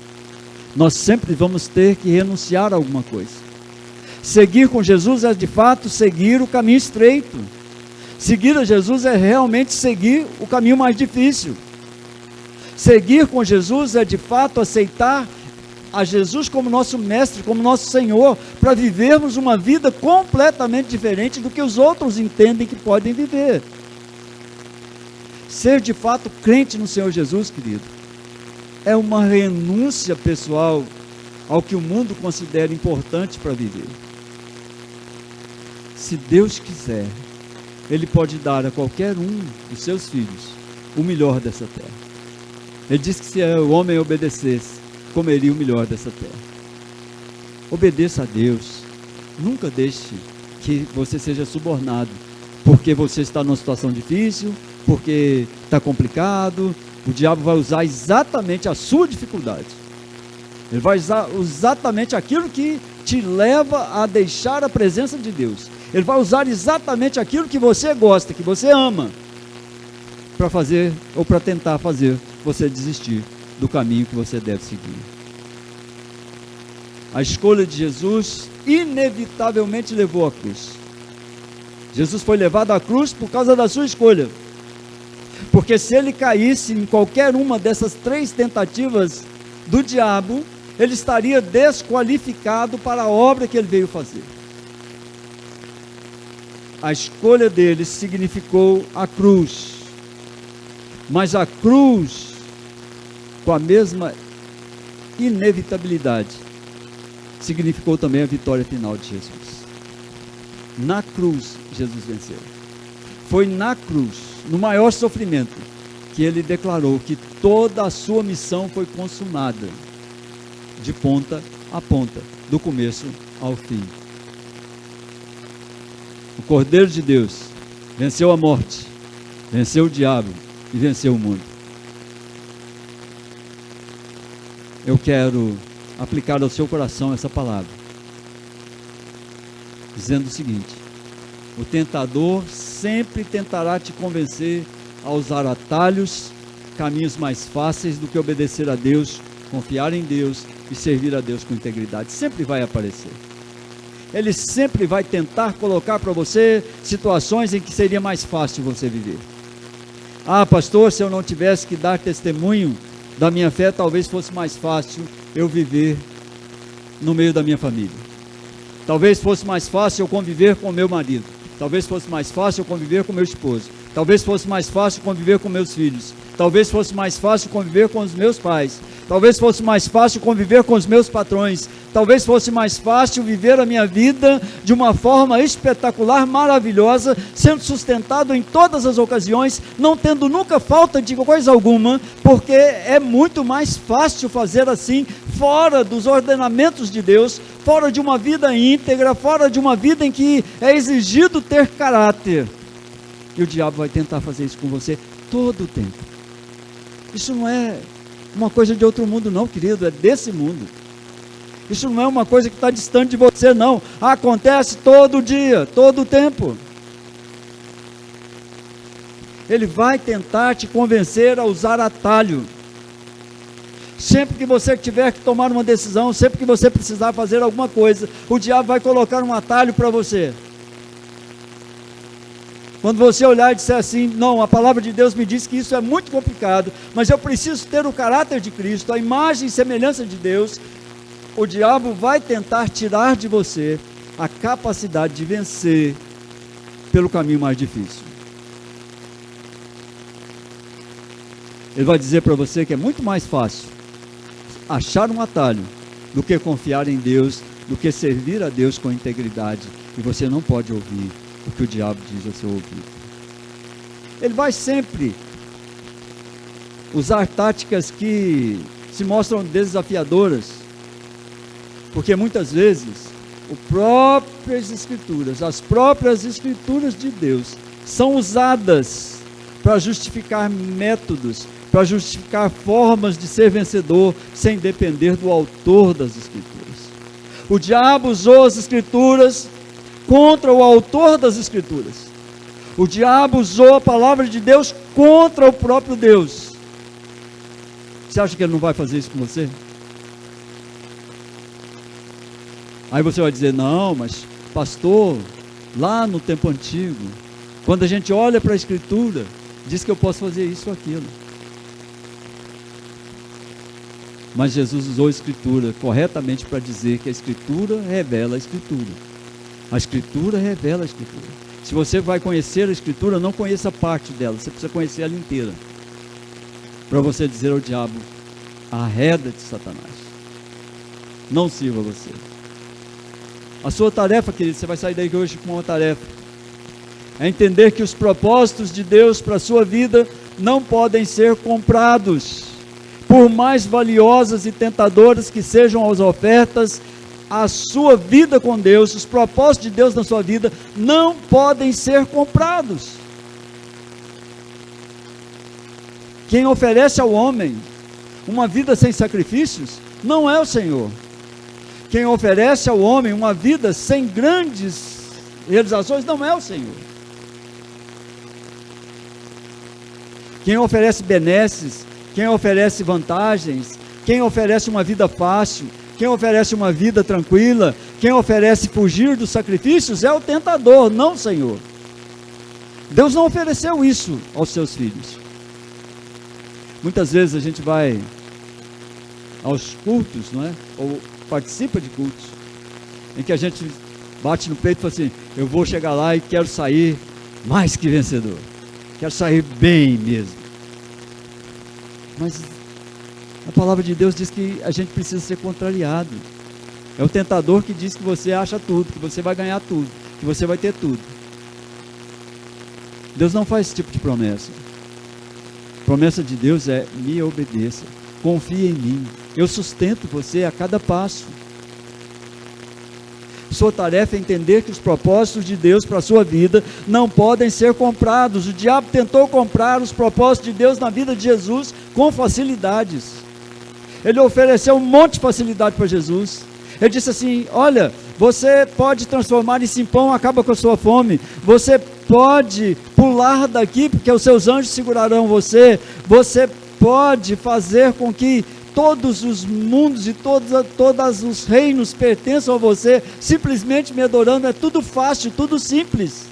Nós sempre vamos ter que renunciar a alguma coisa. Seguir com Jesus é de fato seguir o caminho estreito. Seguir a Jesus é realmente seguir o caminho mais difícil. Seguir com Jesus é de fato aceitar a Jesus como nosso mestre, como nosso Senhor, para vivermos uma vida completamente diferente do que os outros entendem que podem viver. Ser de fato crente no Senhor Jesus, querido, é uma renúncia pessoal ao que o mundo considera importante para viver. Se Deus quiser, Ele pode dar a qualquer um dos seus filhos o melhor dessa terra. Ele disse que se o homem obedecesse, comeria o melhor dessa terra. Obedeça a Deus. Nunca deixe que você seja subornado, porque você está numa situação difícil, porque está complicado. O diabo vai usar exatamente a sua dificuldade. Ele vai usar exatamente aquilo que te leva a deixar a presença de Deus. Ele vai usar exatamente aquilo que você gosta, que você ama, para fazer, ou para tentar fazer você desistir do caminho que você deve seguir. A escolha de Jesus inevitavelmente levou à cruz. Jesus foi levado à cruz por causa da sua escolha. Porque se ele caísse em qualquer uma dessas 3 tentativas do diabo, ele estaria desqualificado para a obra que ele veio fazer. A escolha dele significou a cruz. Mas a cruz, com a mesma inevitabilidade, significou também a vitória final de Jesus. Na cruz, Jesus venceu. Foi na cruz, no maior sofrimento, que ele declarou que toda a sua missão foi consumada, de ponta a ponta, do começo ao fim. O Cordeiro de Deus venceu a morte, venceu o diabo e venceu o mundo. Eu quero aplicar ao seu coração essa palavra, dizendo o seguinte: o tentador sempre tentará te convencer a usar atalhos, caminhos mais fáceis do que obedecer a Deus, confiar em Deus e servir a Deus com integridade. Sempre vai aparecer. Ele sempre vai tentar colocar para você situações em que seria mais fácil você viver. Ah, pastor, se eu não tivesse que dar testemunho da minha fé, talvez fosse mais fácil eu viver no meio da minha família. Talvez fosse mais fácil eu conviver com o meu marido. Talvez fosse mais fácil eu conviver com meu esposo. Talvez fosse mais fácil conviver com meus filhos. Talvez fosse mais fácil conviver com os meus pais. Talvez fosse mais fácil conviver com os meus patrões. Talvez fosse mais fácil viver a minha vida de uma forma espetacular, maravilhosa, sendo sustentado em todas as ocasiões, não tendo nunca falta de coisa alguma, porque é muito mais fácil fazer assim, fora dos ordenamentos de Deus, fora de uma vida íntegra, fora de uma vida em que é exigido ter caráter. E o diabo vai tentar fazer isso com você todo o tempo. Isso não é uma coisa de outro mundo não, querido, é desse mundo. Isso não é uma coisa que está distante de você, não. Acontece todo dia, todo o tempo. Ele vai tentar te convencer a usar atalho. Sempre que você tiver que tomar uma decisão, sempre que você precisar fazer alguma coisa, o diabo vai colocar um atalho para você. Quando você olhar e disser assim, não, a palavra de Deus me diz que isso é muito complicado, mas eu preciso ter o caráter de Cristo, a imagem e semelhança de Deus, o diabo vai tentar tirar de você a capacidade de vencer pelo caminho mais difícil. Ele vai dizer para você que é muito mais fácil achar um atalho do que confiar em Deus, do que servir a Deus com integridade, e você não pode ouvir o que o diabo diz ao seu ouvido. Ele vai sempre usar táticas que se mostram desafiadoras, porque muitas vezes as próprias escrituras de Deus são usadas para justificar métodos, para justificar formas de ser vencedor, sem depender do autor das escrituras. O diabo usou as escrituras contra o autor das escrituras. O diabo usou a palavra de Deus contra o próprio Deus. Você acha que ele não vai fazer isso com você? Aí você vai dizer, não, mas pastor, lá no tempo antigo, quando a gente olha para a escritura, diz que eu posso fazer isso ou aquilo. Mas Jesus usou a escritura corretamente para dizer que a escritura revela a escritura. A escritura revela a escritura. Se você vai conhecer a escritura, não conheça parte dela, você precisa conhecer ela inteira. Para você dizer ao diabo, arreda-te, Satanás. Não sirva você. A sua tarefa, querido, você vai sair daí hoje com uma tarefa. É entender que os propósitos de Deus para a sua vida não podem ser comprados. Por mais valiosas e tentadoras que sejam as ofertas, a sua vida com Deus, os propósitos de Deus na sua vida, não podem ser comprados. Quem oferece ao homem uma vida sem sacrifícios, não é o Senhor. Quem oferece ao homem uma vida sem grandes realizações, não é o Senhor. Quem oferece benesses, quem oferece vantagens, quem oferece uma vida fácil, quem oferece uma vida tranquila, quem oferece fugir dos sacrifícios, é o tentador, não o Senhor. Deus não ofereceu isso aos seus filhos. Muitas vezes a gente vai aos cultos, não é? Ou participa de cultos, em que a gente bate no peito e fala assim, eu vou chegar lá e quero sair mais que vencedor, quero sair bem mesmo. Mas a palavra de Deus diz que a gente precisa ser contrariado. É o tentador que diz que você acha tudo, que você vai ganhar tudo, que você vai ter tudo. Deus não faz esse tipo de promessa. A promessa de Deus é, me obedeça, confie em mim, eu sustento você a cada passo. Sua tarefa é entender que os propósitos de Deus para a sua vida não podem ser comprados. O diabo tentou comprar os propósitos de Deus na vida de Jesus com facilidades. Ele ofereceu um monte de facilidade para Jesus. Ele disse assim, olha, você pode transformar isso em pão, acaba com a sua fome. Você pode pular daqui, porque os seus anjos segurarão você. Você pode fazer com que todos os mundos e todos os reinos pertençam a você, simplesmente me adorando. É tudo fácil, tudo simples.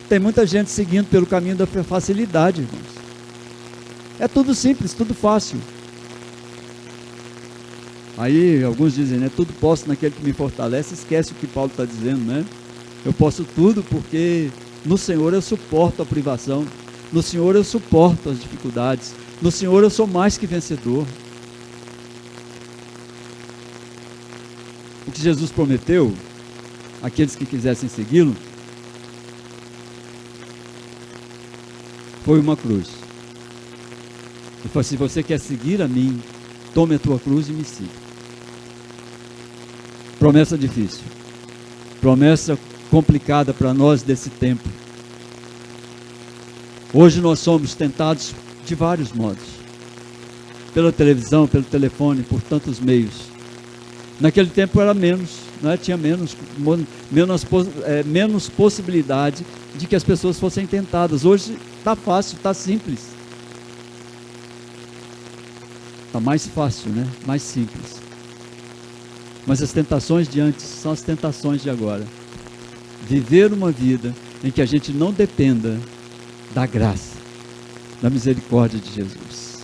Tem muita gente seguindo pelo caminho da facilidade, irmãos. É tudo simples, tudo fácil. Aí alguns dizem, né, tudo posso naquele que me fortalece. Esquece o que Paulo está dizendo, né? Eu posso tudo porque no Senhor eu suporto a privação, no Senhor eu suporto as dificuldades, no Senhor eu sou mais que vencedor. O que Jesus prometeu àqueles que quisessem segui-lo foi uma cruz. Ele falou, se você quer seguir a mim, tome a tua cruz e me siga. Promessa difícil, promessa complicada para nós desse tempo. Hoje nós somos tentados de vários modos, pela televisão, pelo telefone, por tantos meios. Naquele tempo era menos, né? Tinha menos possibilidade de que as pessoas fossem tentadas. Hoje está fácil, está simples. Está mais fácil, né? Mais simples. Mas as tentações de antes são as tentações de agora. Viver uma vida em que a gente não dependa da graça, da misericórdia de Jesus.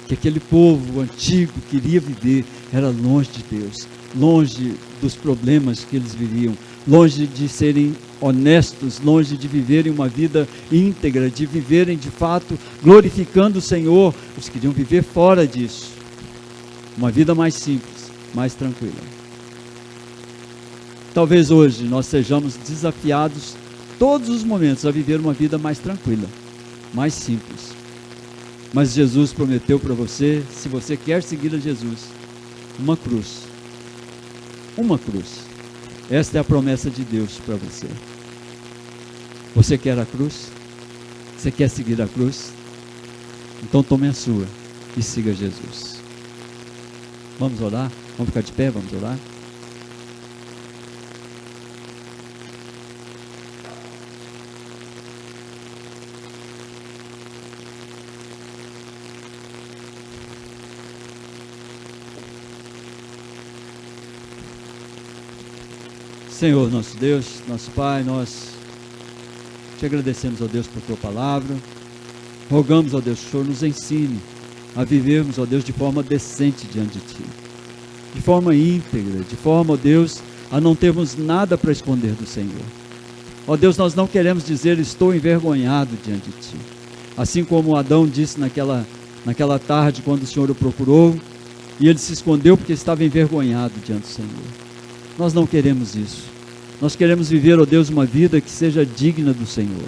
Que aquele povo antigo queria viver era longe de Deus, longe dos problemas que eles viviam, longe de serem honestos, longe de viverem uma vida íntegra, de viverem de fato glorificando o Senhor. Eles queriam viver fora disso, uma vida mais simples, mais tranquila. Talvez hoje nós sejamos desafiados todos os momentos a viver uma vida mais tranquila, mais simples. Mas Jesus prometeu para você, se você quer seguir a Jesus, uma cruz. Uma cruz. Esta é a promessa de Deus para você. Você quer a cruz? Você quer seguir a cruz? Então tome a sua e siga Jesus. Vamos orar? Vamos ficar de pé, vamos orar? Senhor, nosso Deus, nosso Pai, nós te agradecemos, ó Deus, por tua palavra. Rogamos, ó Deus, que o Senhor nos ensine a vivermos, ó Deus, de forma decente diante de Ti, de forma íntegra, de forma, ó Deus, a não termos nada para esconder do Senhor. Ó Deus, nós não queremos dizer estou envergonhado diante de Ti, assim como Adão disse naquela tarde quando o Senhor o procurou e ele se escondeu porque estava envergonhado diante do Senhor. Nós não queremos isso. Nós queremos viver, ó Deus, uma vida que seja digna do Senhor.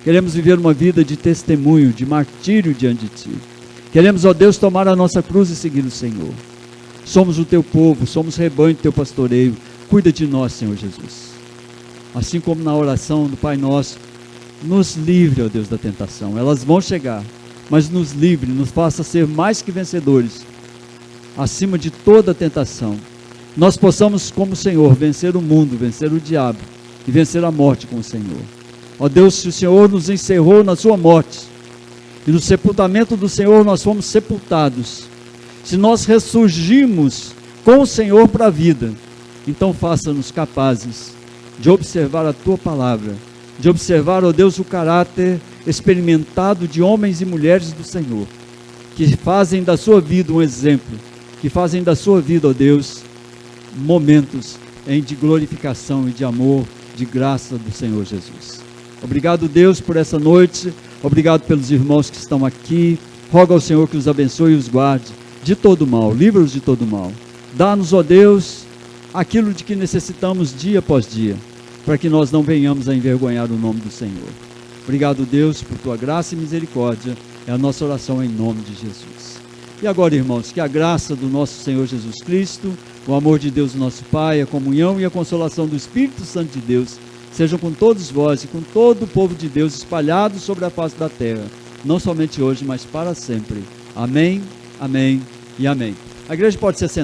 Queremos viver uma vida de testemunho, de martírio diante de Ti. Queremos, ó Deus, tomar a nossa cruz e seguir o Senhor. Somos o Teu povo, somos rebanho do Teu pastoreio. Cuida de nós, Senhor Jesus. Assim como na oração do Pai Nosso, nos livre, ó Deus, da tentação. Elas vão chegar, mas nos livre, nos faça ser mais que vencedores, acima de toda tentação. Nós possamos, como o Senhor, vencer o mundo, vencer o diabo e vencer a morte com o Senhor. Ó Deus, se o Senhor nos encerrou na sua morte e no sepultamento do Senhor nós fomos sepultados, se nós ressurgimos com o Senhor para a vida, então faça-nos capazes de observar a Tua palavra, de observar, ó Deus, o caráter experimentado de homens e mulheres do Senhor, que fazem da sua vida um exemplo, que fazem da sua vida, ó Deus, momentos de glorificação e de amor, de graça do Senhor Jesus. Obrigado, Deus, por essa noite. Obrigado pelos irmãos que estão aqui. Roga ao Senhor que os abençoe e os guarde de todo mal. Livra-os de todo mal. Dá-nos, ó Deus, aquilo de que necessitamos dia após dia, para que nós não venhamos a envergonhar o nome do Senhor. Obrigado, Deus, por Tua graça e misericórdia. É a nossa oração em nome de Jesus. E agora, irmãos, que a graça do nosso Senhor Jesus Cristo, o amor de Deus nosso Pai, a comunhão e a consolação do Espírito Santo de Deus, sejam com todos vós e com todo o povo de Deus espalhados sobre a face da terra, não somente hoje, mas para sempre. Amém, amém e amém. A igreja pode se sentar.